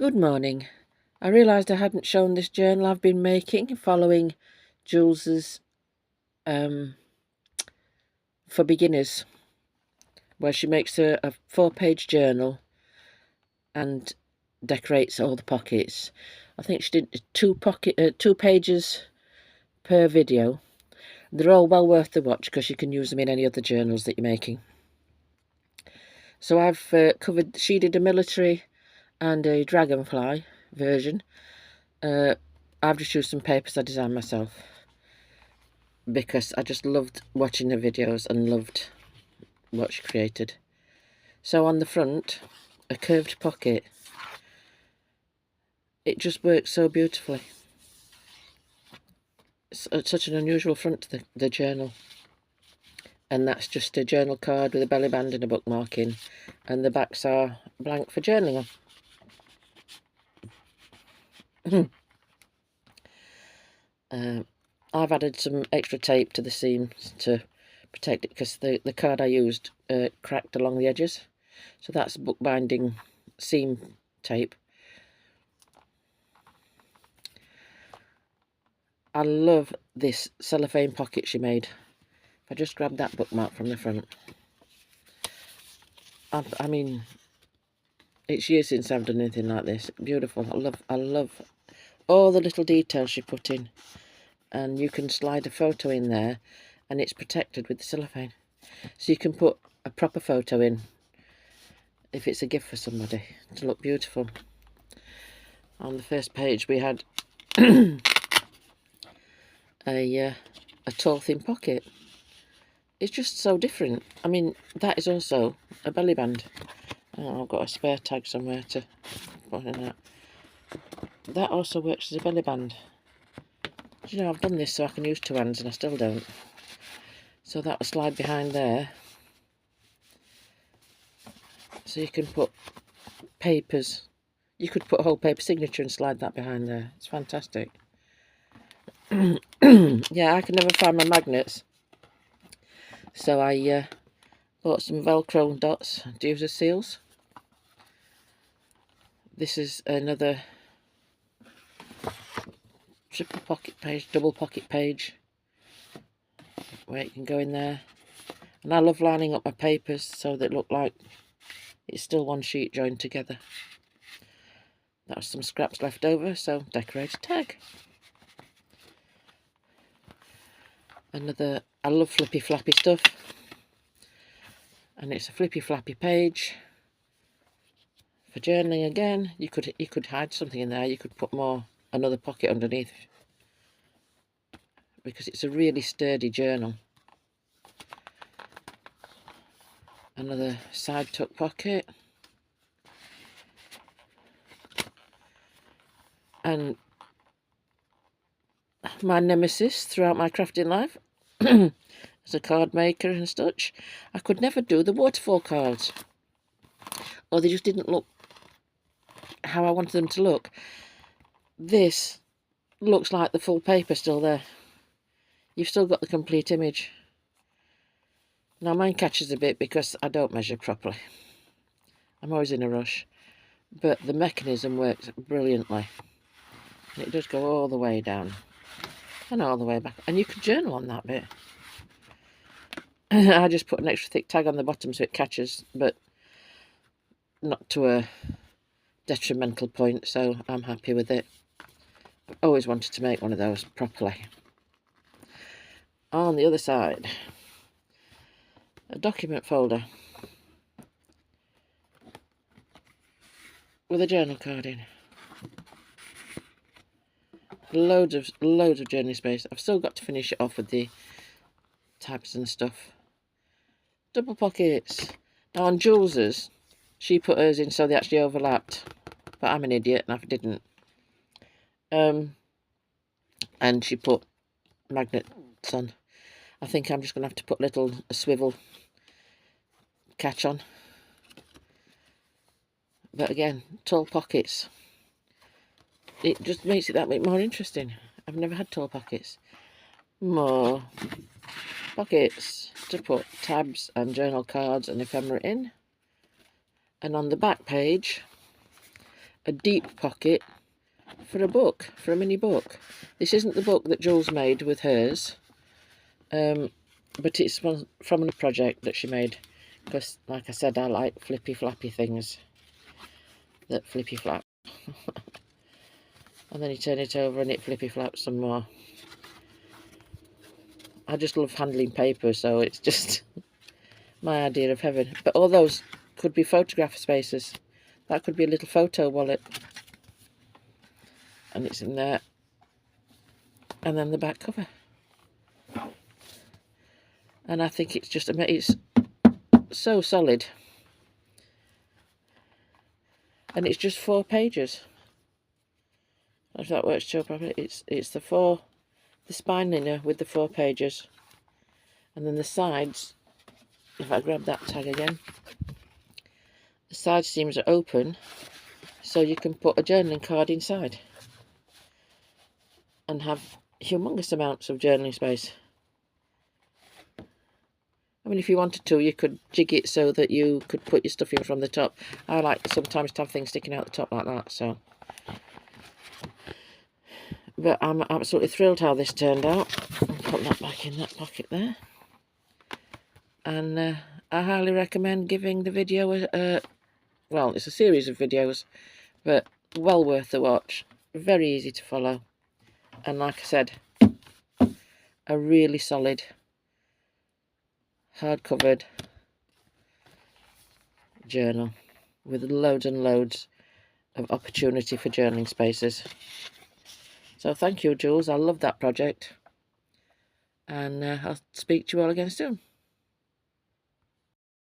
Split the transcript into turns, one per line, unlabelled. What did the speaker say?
Good morning. I realised I hadn't shown this journal I've been making following Jules's for beginners, where she makes a 4-page journal and decorates all the pockets. I think she did two pages per video. They're all well worth the watch because you can use them in any other journals that you're making. So I've covered. She did a military and a dragonfly version. I've just used some papers I designed myself because I just loved watching her videos and loved what she created. So on the front, a curved pocket. It just works so beautifully. It's such an unusual front to the journal. And that's just a journal card with a belly band and a bookmark in. And the backs are blank for journaling on. I've added some extra tape to the seams to protect it because the card I used cracked along the edges. So that's bookbinding seam tape. I love this cellophane pocket she made. If I just grab that bookmark from the front. I mean, it's years since I've done anything like this. Beautiful. I love all the little details she put in. And you can slide a photo in there and it's protected with the cellophane. So you can put a proper photo in if it's a gift for somebody to look beautiful. On the first page we had a tall thin pocket. It's just so different. I mean, that is also a belly band. Oh, I've got a spare tag somewhere to put in that. That also works as a belly band. Do you know, I've done this so I can use two hands and I still don't. So that will slide behind there. So you can put papers. You could put a whole paper signature and slide that behind there. It's fantastic. Yeah, I can never find my magnets. So I bought some Velcro dots to use as seals. This is another triple pocket page, double pocket page, where it can go in there. And I love lining up my papers so they look like it's still one sheet joined together. That was some scraps left over, so decorate a tag. Another, I love flippy flappy stuff. And it's a flippy flappy page. For journaling again, you could hide something in there. You could put another pocket underneath, because it's a really sturdy journal. Another side tuck pocket. And my nemesis throughout my crafting life as a card maker and such, I could never do the waterfall cards, or they just didn't look how I wanted them to look. This looks like the full paper still there. You've still got the complete image. Now mine catches a bit because I don't measure properly. I'm always in a rush, but the mechanism works brilliantly. And it does go all the way down and all the way back, and you can journal on that bit. I just put an extra thick tag on the bottom so it catches, but not to a detrimental point, so I'm happy with it. I've always wanted to make one of those properly. On the other side, a document folder with a journal card in. Loads of journaling space. I've still got to finish it off with the tabs and stuff. Double pockets. Now on Jules's, she put hers in so they actually overlapped, but I'm an idiot and I didn't. And she put magnets on. I think I'm just going to have to put a swivel catch on. But again, tall pockets. It just makes it that bit more interesting. I've never had tall pockets. More pockets to put tabs and journal cards and ephemera in. And on the back page, a deep pocket for a book, for a mini book. This isn't the book that Jules made with hers, but it's from a project that she made, because, like I said, I like flippy flappy things that flippy flap. And then you turn it over and it flippy flaps some more. I just love handling paper, so it's just my idea of heaven. But all those could be photograph spaces. That could be a little photo wallet. And it's in there. And then the back cover. And I think it's just, it's so solid. And it's just 4 pages. If that works too properly. It's the spine liner with the 4 pages. And then the sides, if I grab that tag again, the side seams are open, so you can put a journaling card inside and have humongous amounts of journaling space. I mean, if you wanted to, you could jig it so that you could put your stuff in from the top. I like sometimes to have things sticking out the top like that, so. But I'm absolutely thrilled how this turned out. I'll put that back in that pocket there. And I highly recommend giving the video well, it's a series of videos, but well worth the watch. Very easy to follow. And like I said, a really solid, hard-covered journal with loads and loads of opportunity for journaling spaces. So thank you, Jules. I love that project. And I'll speak to you all again soon.